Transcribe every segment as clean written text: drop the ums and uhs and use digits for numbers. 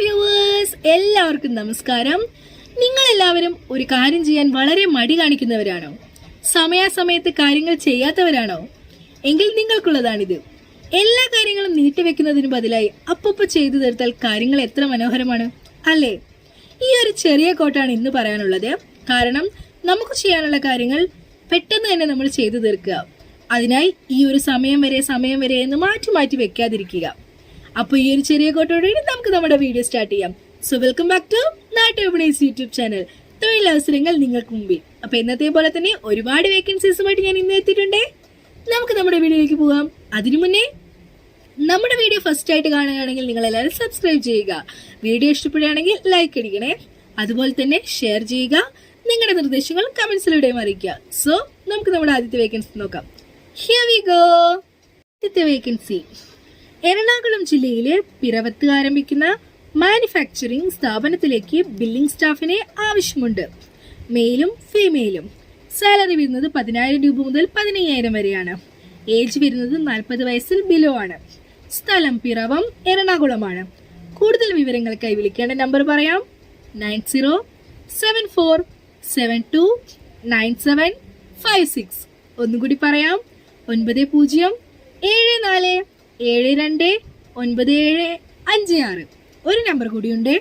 Viewers, എല്ലാവർക്കും നമസ്കാരം. നിങ്ങളെല്ലാവരും ഒരു കാര്യം ചെയ്യാൻ വളരെ മടി കാണിക്കുന്നവരാണോ? സമയാസമയത്ത് കാര്യങ്ങൾ ചെയ്യാത്തവരാണോ? എങ്കിൽ നിങ്ങൾക്കുള്ളതാണിത്. എല്ലാ കാര്യങ്ങളും നീട്ടിവെക്കുന്നതിന് ബദലായി അപ്പപ്പോ ചെയ്തു തീർത്താൽ കാര്യങ്ങൾ എത്ര മനോഹരമാണ് അല്ലേ? ഈ ഒരു ചെറിയ കോട്ടാണ് ഇന്ന് പറയാനുള്ളത്. കാരണം നമുക്ക് ചെയ്യാനുള്ള കാര്യങ്ങൾ പെട്ടെന്ന് തന്നെ നമ്മൾ ചെയ്തു തീർക്കുക. അതിനായി ഈ ഒരു സമയം വരെ എന്ന് മാറ്റി വെക്കാതിരിക്കുക. അപ്പോൾ ഈ ഒരു ചെറിയ കോട്ടോടെ നമുക്ക് നമ്മുടെ വീഡിയോ സ്റ്റാർട്ട് ചെയ്യാം. സോ വെൽക്കം ബാക്ക് ടു നാട്ടുവിപണീസ് യൂട്യൂബ് ചാനൽ. തൊഴിലവസരങ്ങൾ നിങ്ങൾക്ക് മുമ്പിൽ. അപ്പൊ എന്നത്തെ പോലെ തന്നെ ഒരുപാട് വേക്കൻസീസുമായിട്ട് ഞാൻ ഇന്ന് എത്തിയിട്ടുണ്ട്. നമുക്ക് നമ്മുടെ വീഡിയോയിലേക്ക് പോകാം. അതിനു മുന്നേ നമ്മുടെ വീഡിയോ ഫസ്റ്റ് ആയിട്ട് കാണുകയാണെങ്കിൽ നിങ്ങൾ എല്ലാവരും സബ്സ്ക്രൈബ് ചെയ്യുക. വീഡിയോ ഇഷ്ടപ്പെടുകയാണെങ്കിൽ ലൈക്ക് അടിക്കണേ. അതുപോലെ തന്നെ ഷെയർ ചെയ്യുക. നിങ്ങളുടെ നിർദ്ദേശങ്ങൾ കമന്റ്സിലൂടെയും അറിയിക്കുക. സോ നമുക്ക് നമ്മുടെ ആദ്യത്തെ വേക്കൻസി നോക്കാം. Here we go. ആദ്യത്തെ വേക്കൻസി എറണാകുളം ജില്ലയിലെ പിറവത്ത് ആരംഭിക്കുന്ന മാനുഫാക്ചറിംഗ് സ്ഥാപനത്തിലേക്ക് ബില്ലിംഗ് സ്റ്റാഫിനെ ആവശ്യമുണ്ട്. മെയിലും ഫീമെയിലും. സാലറി വരുന്നത് 10,000 രൂപ മുതൽ 15,000 വരെയാണ്. ഏജ് വരുന്നത് 40 വയസ്സിൽ ബിലോ ആണ്. സ്ഥലം പിറവം, എറണാകുളമാണ്. കൂടുതൽ വിവരങ്ങൾക്കായി വിളിക്കേണ്ട നമ്പർ പറയാം. 9074729756. ഒന്നുകൂടി പറയാം. 9074729756. ഒരു നമ്പർ കൂടിയുണ്ട്.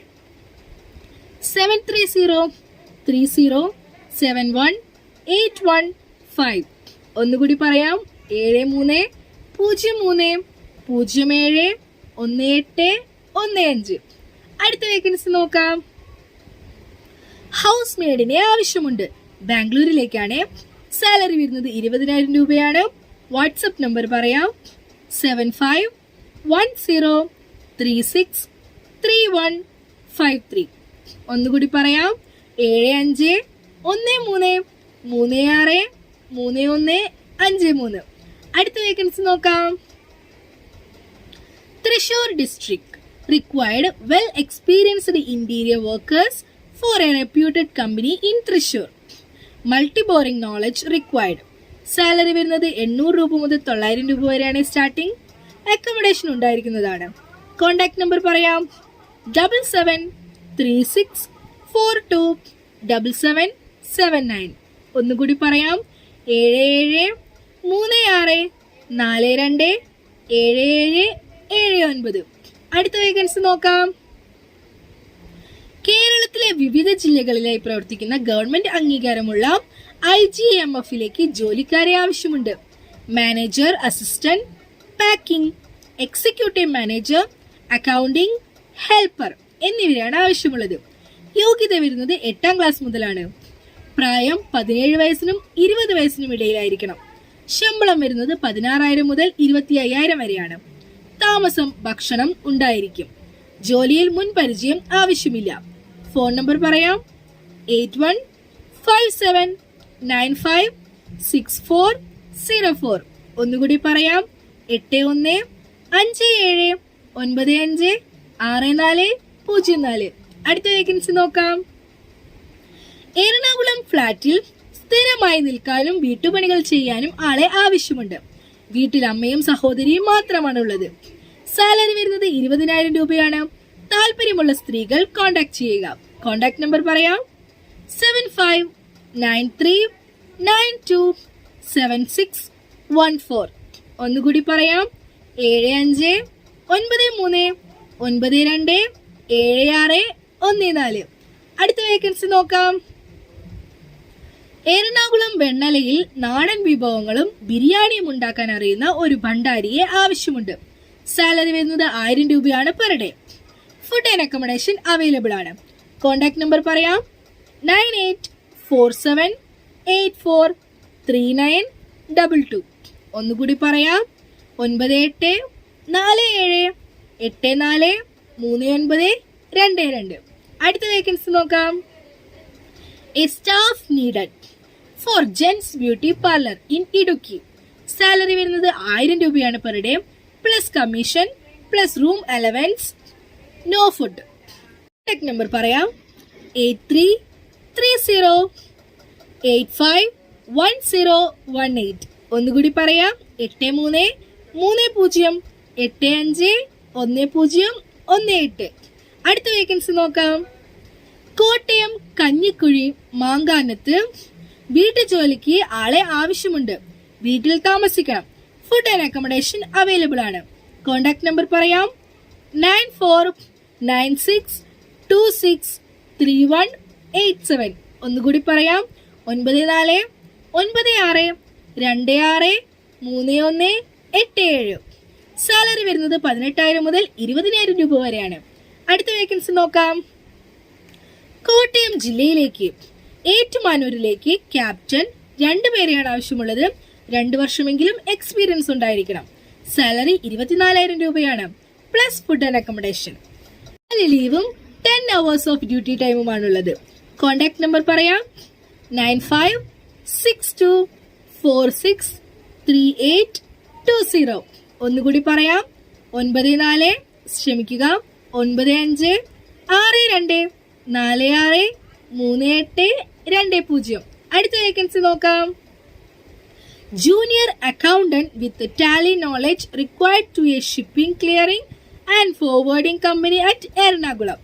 7303071815. ഒന്നുകൂടി പറയാം. 7303071815. അടുത്ത വേക്കൻസി നോക്കാം. ഹൗസ് മെയ്ഡിനെ ആവശ്യമുണ്ട്. ബാംഗ്ലൂരിലേക്കാണ്. സാലറി വരുന്നത് 20,000 രൂപയാണ്. വാട്സപ്പ് നമ്പർ പറയാം. 7516363153. ഒന്നുകൂടി പറയാം. 7513363153. അടുത്ത വേക്കൻസി നോക്കാം. Thrissur district required well experienced interior workers for a reputed company in Thrissur. Multi boring knowledge required. Salary വരുന്നത് 800 രൂപ മുതൽ 900 രൂപ വരെയാണ് സ്റ്റാർട്ടിംഗ്. അക്കോമഡേഷൻ ഉണ്ടായിരിക്കുന്നതാണ്. കോൺടാക്ട് നമ്പർ പറയാം. 7736427779. ഒന്നുകൂടി പറയാം. 7736427779. അടുത്ത വേക്കൻസി നോക്കാം. കേരളത്തിലെ വിവിധ ജില്ലകളിലായി പ്രവർത്തിക്കുന്ന ഗവൺമെന്റ് അംഗീകാരമുള്ള IGMFലേക്ക് ജോലിക്കാരെ ആവശ്യമുണ്ട്. Manager, assistant, packing, executive manager, accounting, helper എന്നിവരാണ് ആവശ്യമുള്ളത്. യോഗ്യത വരുന്നത് 8ാം ക്ലാസ് മുതലാണ്. പ്രായം 17 വയസ്സിനും 20 വയസ്സിനും ഇടയിലായിരിക്കണം. ശമ്പളം വരുന്നത് 16,000 മുതൽ 25,000 വരെയാണ്. താമസം, ഭക്ഷണം ഉണ്ടായിരിക്കും. ജോലിയിൽ മുൻ പരിചയം ആവശ്യമില്ല. ഫോൺ നമ്പർ പറയാം. 8157956404. ഒന്നുകൂടി പറയാം. 8157956404. അടുത്ത വേക്കൻസി നോക്കാം. എറണാകുളം ഫ്ലാറ്റിൽ സ്ഥിരമായി നിൽക്കാനും വീട്ടുപണികൾ ചെയ്യാനും ആളെ ആവശ്യമുണ്ട്. വീട്ടിൽ അമ്മയും സഹോദരിയും മാത്രമാണുള്ളത്. സാലറി വരുന്നത് 20,000 രൂപയാണ്. താല്പര്യമുള്ള സ്ത്രീകൾ കോൺടാക്ട് ചെയ്യുക. കോൺടാക്ട് നമ്പർ പറയാം. 7593927614. ഒന്നുകൂടി പറയാം. 7593927614. അടുത്ത വേക്കൻസി നോക്കാം. എറണാകുളം വെണ്ണലയിൽ നാടൻ വിഭവങ്ങളും ബിരിയാണിയും ഉണ്ടാക്കാൻ അറിയുന്ന ഒരു ഭണ്ഡാരിയെ ആവശ്യമുണ്ട്. സാലറി വരുന്നത് 1000 രൂപയാണ് per day. Food and accommodation available ആണ്. കോൺടാക്ട് നമ്പർ പറയാം. 9847843922. ഒന്നുകൂടി പറയാം. 9847843922. അടുത്ത വേക്കൻസി നോക്കാം. A staff needed for gents beauty parlour in Idukki. Salary വരുന്നത് 1000 രൂപയാണ് per day. Plus commission, plus room allowance, no food. Contact number പറയാം. 8330851018. ഒന്നുകൂടി പറയാം. 8330851018. അടുത്ത വേക്കൻസി നോക്കാം. കോട്ടയം കഞ്ഞിക്കുഴി മാങ്കാനത്ത് വീട്ടുജോലിക്ക് ആളെ ആവശ്യമുണ്ട്. വീട്ടിൽ താമസിക്കണം. ഫുഡ് ആൻഡ് അക്കോമഡേഷൻ അവൈലബിൾ ആണ്. കോണ്ടാക്ട് നമ്പർ പറയാം. 9496263187. ഒന്നുകൂടി പറയാം. 9496263187. സാലറി വരുന്നത് 18,000 മുതൽ 20,000 രൂപ വരെയാണ്. അടുത്ത വേക്കൻസി നോക്കാം. കോട്ടയം ജില്ലയിലേക്ക് ഏറ്റുമാനൂരിലേക്ക് ക്യാപ്റ്റൻ 2 പേരെയാണ് ആവശ്യമുള്ളത്. 2 വർഷമെങ്കിലും എക്സ്പീരിയൻസ് ഉണ്ടായിരിക്കണം. സാലറി 24,000 രൂപയാണ്. Plus food and accommodation. ലീവും 10 hours ഓഫ് ഡ്യൂട്ടി ടൈമുമാണുള്ളത്. കോണ്ടാക്ട് നമ്പർ പറയാം. 9562463820. ഒന്നുകൂടി പറയാം. 9562463820. അടുത്ത വേക്കൻസി നോക്കാം. Junior accountant with Tally knowledge required to a shipping clearing and forwarding company at Ernakulam.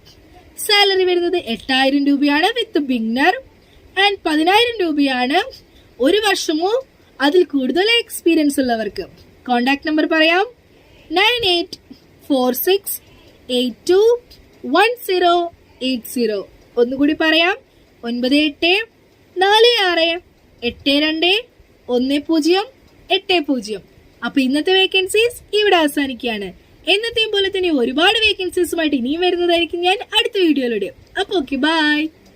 Salary വരുന്നത് 8,000 രൂപയാണ് വിത്ത് ബിഗ്നർ ആൻഡ് 10,000 രൂപയാണ് 1 വർഷമോ അതിൽ കൂടുതൽ എക്സ്പീരിയൻസ് ഉള്ളവർക്ക്. കോണ്ടാക്ട് നമ്പർ പറയാം. 9846821080. ഒന്നുകൂടി പറയാം. 9846821080. അപ്പൊ ഇന്നത്തെ വേക്കൻസീസ് ഇവിടെ അവസാനിക്കുകയാണ്. എന്നത്തെയും പോലെ തന്നെ ഒരുപാട് വേക്കൻസീസുമായിട്ട് ഇനിയും വരുന്നതായിരിക്കും ഞാൻ അടുത്ത വീഡിയോയിലൂടെ. അപ്പൊ ഓക്കെ, ബൈ.